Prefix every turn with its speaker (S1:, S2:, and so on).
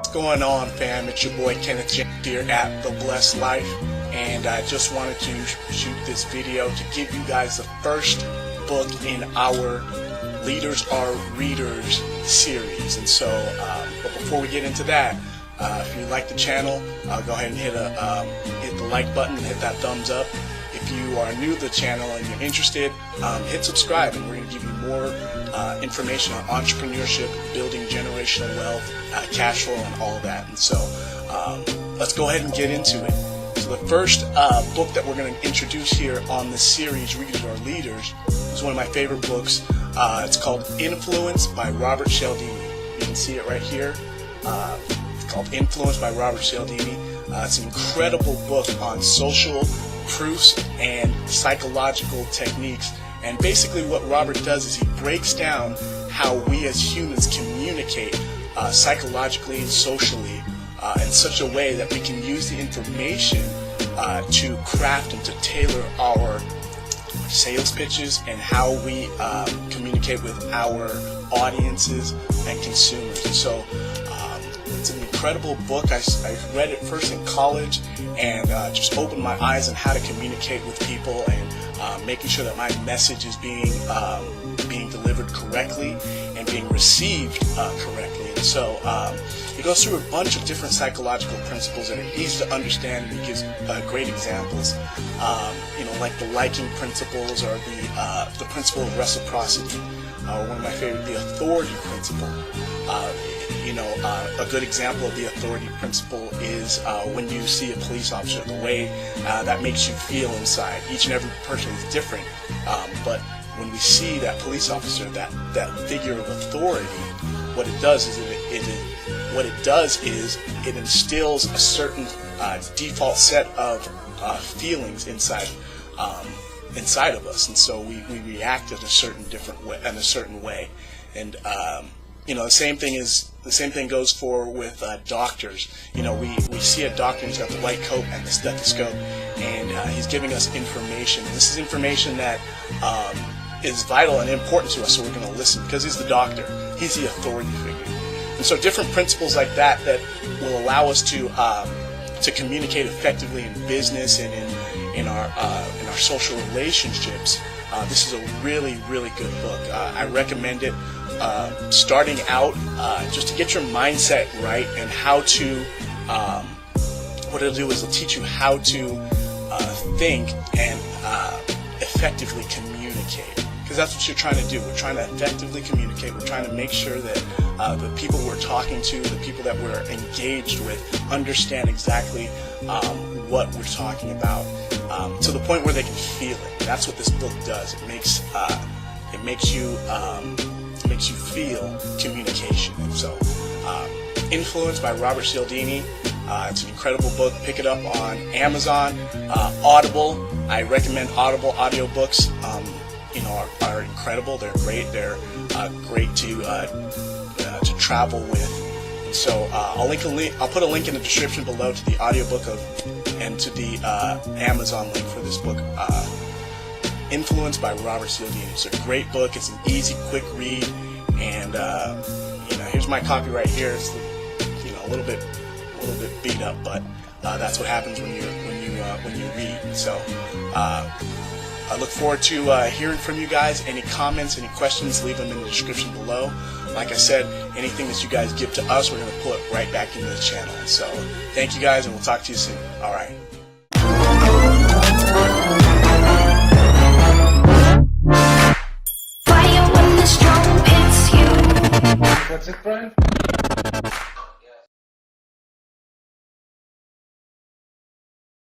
S1: What's going on, fam? It's your boy Kenneth James here at The Blessed Life, and I just wanted to shoot this video to give you guys the first book in our Leaders Are Readers series. And so, but before we get into that, if you like the channel, go ahead and hit the like button and hit that thumbs up. If you are new to the channel and you're interested, hit subscribe, and we're going to give you more information on entrepreneurship, building generational wealth, cash flow, and all of that. And so let's go ahead and get into it. So the first book that we're going to introduce here on this series, Readers Are Leaders, is one of my favorite books. It's called Influence by Robert Cialdini. You can see it right here. It's called Influence by Robert Cialdini. It's an incredible book on social proofs and psychological techniques. And basically what Robert does is he breaks down how we as humans communicate psychologically and socially in such a way that we can use the information to craft and to tailor our sales pitches and how we communicate with our audiences and consumers. And so it's an incredible book. I read it first in college and just opened my eyes on how to communicate with people and making sure that my message is being delivered correctly and being received correctly. And so it goes through a bunch of different psychological principles that are easy to understand, and it gives great examples. Like the liking principles, or the principle of reciprocity, or one of my favorite, the authority principle. A good example of the authority principle is when you see a police officer, the way that makes you feel inside. Each and every person is different, but when we see that police officer, that figure of authority, what it does is it instills a certain default set of feelings inside of us, and so we react in a certain way. And the same thing goes with doctors. We see a doctor, and he's got the white coat and the stethoscope, and he's giving us information. And this is information that is vital and important to us, so we're going to listen because he's the doctor. He's the authority figure. And so different principles like that will allow us to communicate effectively in business and in our social relationships. This is a really, really good book. I recommend it. Starting out, just to get your mindset right, and how to, what it'll do is it'll teach you how to think and effectively communicate, because that's what you're trying to do. We're trying to effectively communicate. We're trying to make sure that the people we're talking to, the people that we're engaged with, understand exactly what we're talking about, to the point where they can feel it. That's what this book does. It makes you feel communication. And so Influence by Robert Cialdini, it's an incredible book. Pick it up on Amazon, Audible. I recommend Audible audiobooks. Are incredible. They're great. They're great to travel with. And so I'll put a link in the description below to the audiobook and to the Amazon link for this book, Influence by Robert Cialdini. It's a great book. It's an easy, quick read, and here's my copy right here. It's a little bit beat up, but that's what happens when you read. And so I look forward to hearing from you guys. Any comments, any questions, leave them in the description below. Like I said, anything that you guys give to us, we're going to put right back into the channel. So thank you guys, and we'll talk to you soon. All right.
S2: Fire when the strong, it's you.
S3: That's it, Brian?